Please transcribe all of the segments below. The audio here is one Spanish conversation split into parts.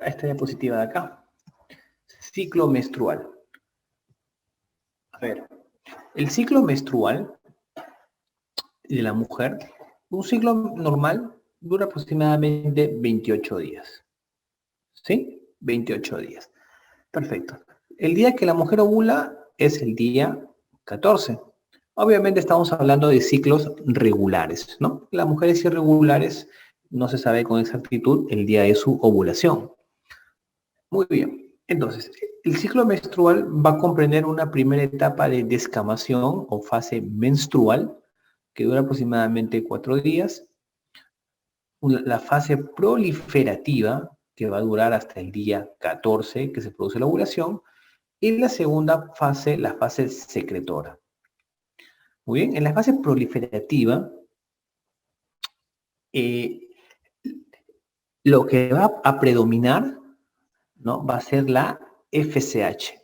a esta diapositiva de acá. Ciclo menstrual. A ver, el ciclo menstrual de la mujer, un ciclo normal dura aproximadamente 28 días. ¿Sí? 28 días. Perfecto. El día que la mujer ovula es el día 14. Obviamente estamos hablando de ciclos regulares, ¿no? Las mujeres irregulares no se sabe con exactitud el día de su ovulación. Muy bien. Entonces, el ciclo menstrual va a comprender una primera etapa de descamación o fase menstrual que dura aproximadamente 4 días. La fase proliferativa que va a durar hasta el día 14 que se produce la ovulación. Y la segunda fase, la fase secretora. Muy bien, en la fase proliferativa, lo que va a predominar, ¿no? Va a ser la FSH,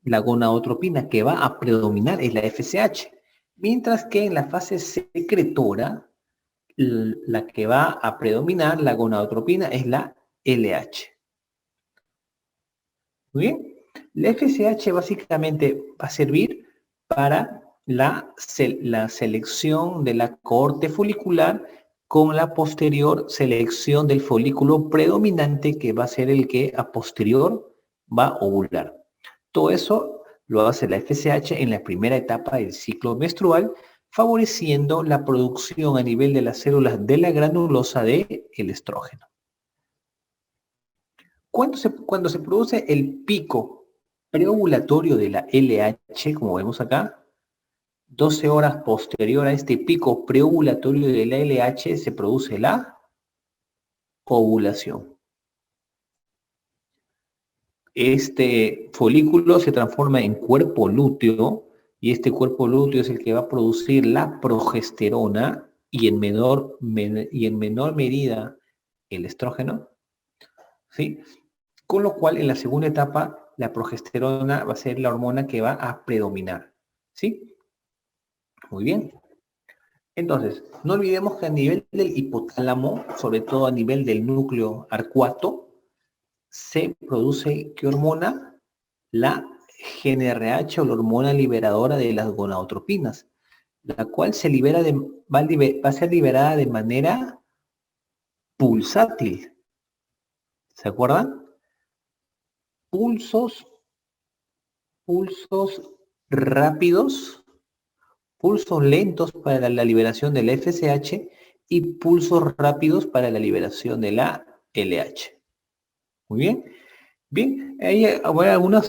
la gonadotropina que va a predominar es la FSH, mientras que en la fase secretora, la que va a predominar, la gonadotropina, es la LH. Muy bien, la FSH básicamente va a servir para la selección de la cohorte folicular con la posterior selección del folículo predominante que va a ser el que a posterior va a ovular. Todo eso lo hace la FSH en la primera etapa del ciclo menstrual, favoreciendo la producción a nivel de las células de la granulosa del estrógeno. Cuando se produce el pico preovulatorio de la LH, como vemos acá, 12 horas posterior a este pico preovulatorio de la LH se produce la ovulación. Este folículo se transforma en cuerpo lúteo y este cuerpo lúteo es el que va a producir la progesterona y en menor medida el estrógeno, ¿sí? Con lo cual en la segunda etapa la progesterona va a ser la hormona que va a predominar, ¿sí? Muy bien. Entonces, no olvidemos que a nivel del hipotálamo, sobre todo a nivel del núcleo arcuato, se produce, ¿qué hormona? La GnRH o la hormona liberadora de las gonadotropinas, la cual va a ser liberada de manera pulsátil. ¿Se acuerdan? Pulsos rápidos, pulsos lentos para la liberación del FSH y pulsos rápidos para la liberación de la LH. Muy bien. Bien, hay algunas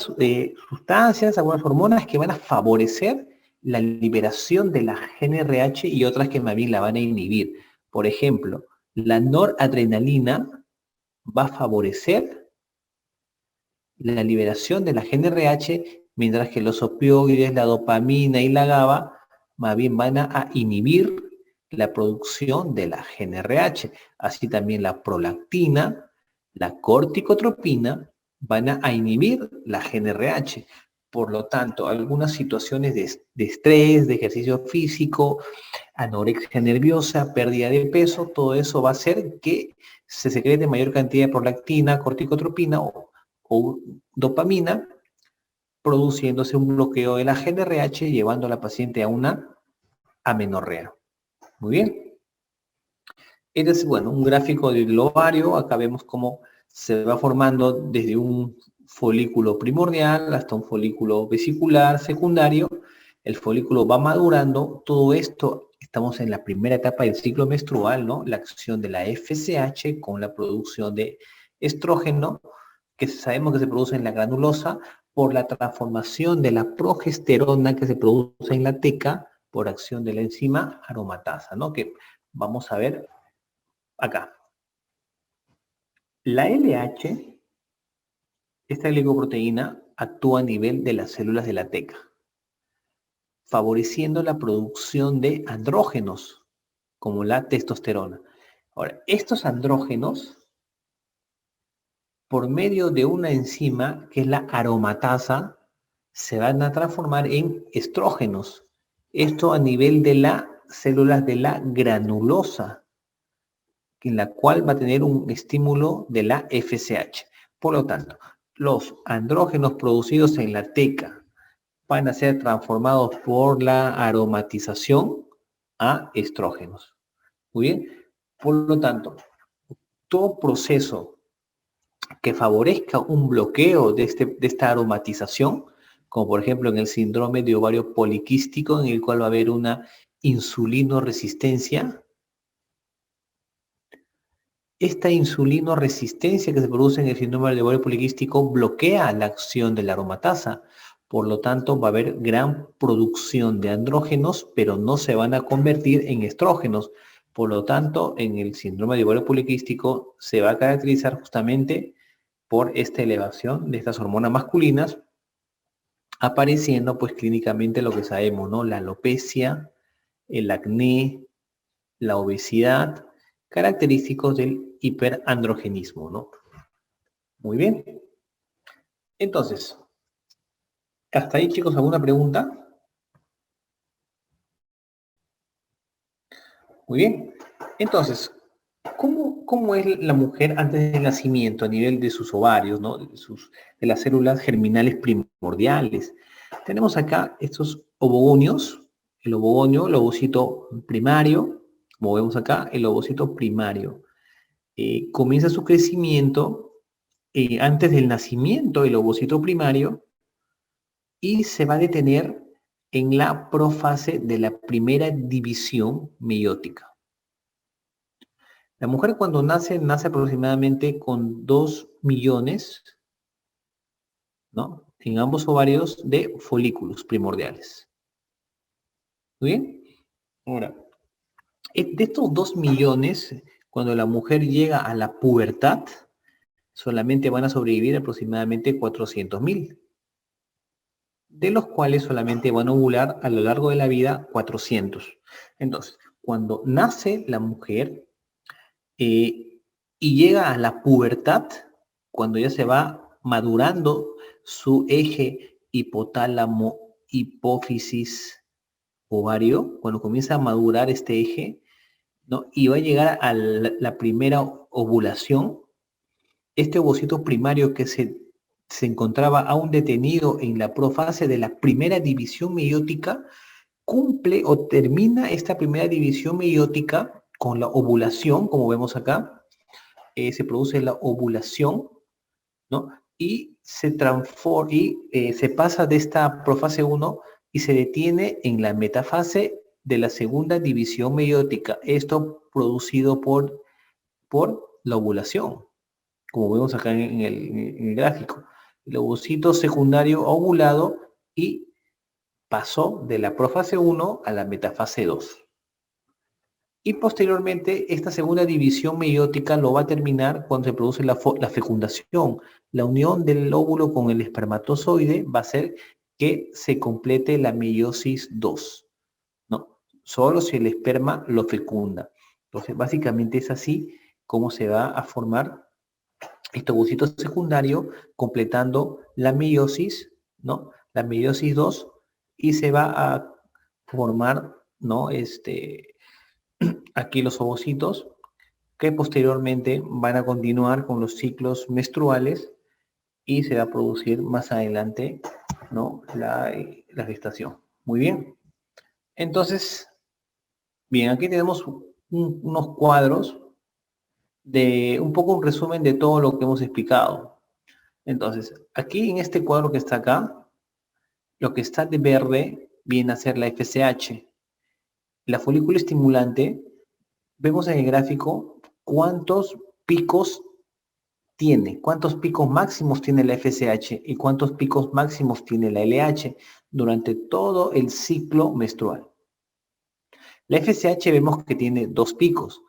sustancias, algunas hormonas que van a favorecer la liberación de la GnRH y otras que más bien la van a inhibir. Por ejemplo, la noradrenalina va a favorecer la liberación de la GnRH, mientras que los opioides, la dopamina y la GABA más bien van a inhibir la producción de la GnRH. Así también la prolactina, la corticotropina van a inhibir la GnRH. Por lo tanto, algunas situaciones de estrés, de ejercicio físico, anorexia nerviosa, pérdida de peso, todo eso va a hacer que se secrete mayor cantidad de prolactina, corticotropina o dopamina, produciéndose un bloqueo de la GnRH, llevando a la paciente a una amenorrea. Muy bien. Este es, bueno, un gráfico del ovario. Acá vemos cómo se va formando desde un folículo primordial hasta un folículo vesicular secundario. El folículo va madurando. Todo esto, estamos en la primera etapa del ciclo menstrual, ¿no? La acción de la FSH con la producción de estrógeno, que sabemos que se produce en la granulosa por la transformación de la progesterona que se produce en la teca por acción de la enzima aromatasa, ¿no? Que vamos a ver acá. La LH, esta glicoproteína, actúa a nivel de las células de la teca, favoreciendo la producción de andrógenos, como la testosterona. Ahora, estos andrógenos, por medio de una enzima que es la aromatasa, se van a transformar en estrógenos. Esto a nivel de las células de la granulosa, en la cual va a tener un estímulo de la FSH. Por lo tanto, los andrógenos producidos en la teca van a ser transformados por la aromatización a estrógenos. Muy bien. Por lo tanto, todo proceso que favorezca un bloqueo de esta aromatización, como por ejemplo en el síndrome de ovario poliquístico, en el cual va a haber una insulinoresistencia. Esta insulinoresistencia que se produce en el síndrome de ovario poliquístico bloquea la acción de la aromatasa. Por lo tanto, va a haber gran producción de andrógenos, pero no se van a convertir en estrógenos. Por lo tanto, en el síndrome de ovario poliquístico se va a caracterizar justamente por esta elevación de estas hormonas masculinas, apareciendo pues clínicamente lo que sabemos, ¿no? La alopecia, el acné, la obesidad, característicos del hiperandrogenismo, ¿no? Muy bien. Entonces, hasta ahí, chicos, ¿alguna pregunta? Muy bien. Entonces, ¿cómo es la mujer antes del nacimiento a nivel de sus ovarios, ¿no? De las células germinales primordiales? Tenemos acá estos ovogonios, el ovogonio, el ovocito primario, como vemos acá, el ovocito primario. Comienza su crecimiento antes del nacimiento del ovocito primario y se va a detener en la profase de la primera división meiótica. La mujer cuando nace aproximadamente con 2 millones, ¿no? En ambos ovarios de folículos primordiales. ¿Muy bien? Ahora, de estos 2 millones, cuando la mujer llega a la pubertad, solamente van a sobrevivir aproximadamente 400.000, de los cuales solamente van a ovular a lo largo de la vida 400. Entonces, cuando nace la mujer y llega a la pubertad, cuando ya se va madurando su eje hipotálamo, hipófisis, ovario, cuando comienza a madurar este eje, ¿no? Y va a llegar a la primera ovulación, este ovocito primario que se encontraba aún detenido en la profase de la primera división meiótica, cumple o termina esta primera división meiótica con la ovulación, como vemos acá. Se produce la ovulación, ¿no? Y se transforma y se pasa de esta profase 1 y se detiene en la metafase de la segunda división meiótica. Esto producido por la ovulación, como vemos acá en el gráfico. El ovocito secundario ovulado y pasó de la profase 1 a la metafase 2. Y posteriormente, esta segunda división meiótica lo va a terminar cuando se produce la fecundación. La unión del óvulo con el espermatozoide va a hacer que se complete la meiosis 2, ¿no? Solo si el esperma lo fecunda. Entonces, básicamente es así como se va a formar este ovocito secundario, completando la meiosis, ¿no? La meiosis 2, y se va a formar, ¿no? Aquí los ovocitos, que posteriormente van a continuar con los ciclos menstruales y se va a producir más adelante, ¿no? la gestación. Muy bien. Entonces, bien, aquí tenemos unos cuadros de un poco un resumen de todo lo que hemos explicado. Entonces, aquí en este cuadro que está acá, lo que está de verde viene a ser la FSH. La folícula estimulante, vemos en el gráfico cuántos picos tiene, cuántos picos máximos tiene la FSH y cuántos picos máximos tiene la LH durante todo el ciclo menstrual. La FSH vemos que tiene 2 picos.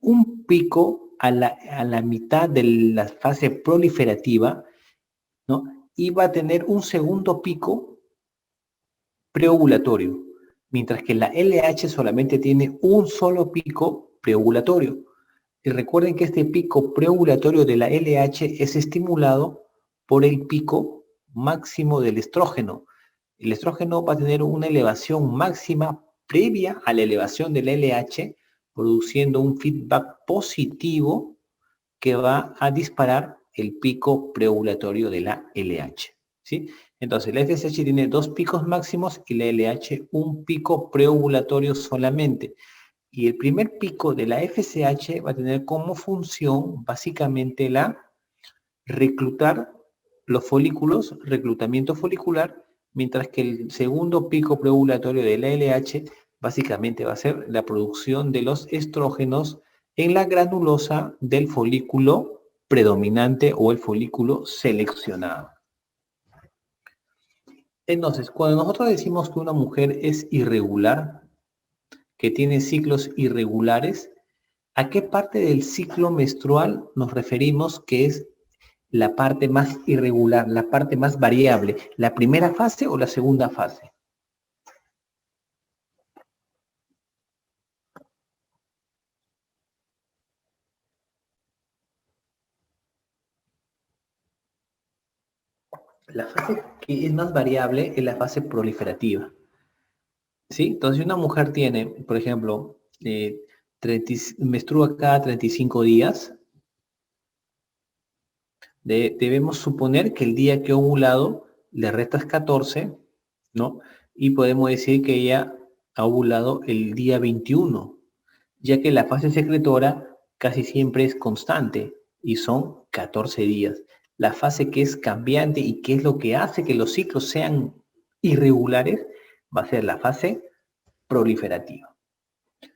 Un pico a la mitad de la fase proliferativa, ¿no? Y va a tener un segundo pico preovulatorio, mientras que la LH solamente tiene un solo pico preovulatorio. Y recuerden que este pico preovulatorio de la LH es estimulado por el pico máximo del estrógeno. El estrógeno va a tener una elevación máxima previa a la elevación del LH, produciendo un feedback positivo que va a disparar el pico preovulatorio de la LH, ¿sí? Entonces, la FSH tiene 2 picos máximos y la LH un pico preovulatorio solamente. Y el primer pico de la FSH va a tener como función básicamente reclutar los folículos, reclutamiento folicular, mientras que el segundo pico preovulatorio de la LH básicamente va a ser la producción de los estrógenos en la granulosa del folículo predominante o el folículo seleccionado. Entonces, cuando nosotros decimos que una mujer es irregular, que tiene ciclos irregulares, ¿a qué parte del ciclo menstrual nos referimos que es la parte más irregular, la parte más variable? ¿La primera fase o la segunda fase? La fase que es más variable es la fase proliferativa. ¿Sí? Entonces, si una mujer tiene, por ejemplo, menstrua cada 35 días, debemos suponer que el día que ha ovulado le restas 14, ¿no? Y podemos decir que ella ha ovulado el día 21, ya que la fase secretora casi siempre es constante y son 14 días. La fase que es cambiante y que es lo que hace que los ciclos sean irregulares va a ser la fase proliferativa.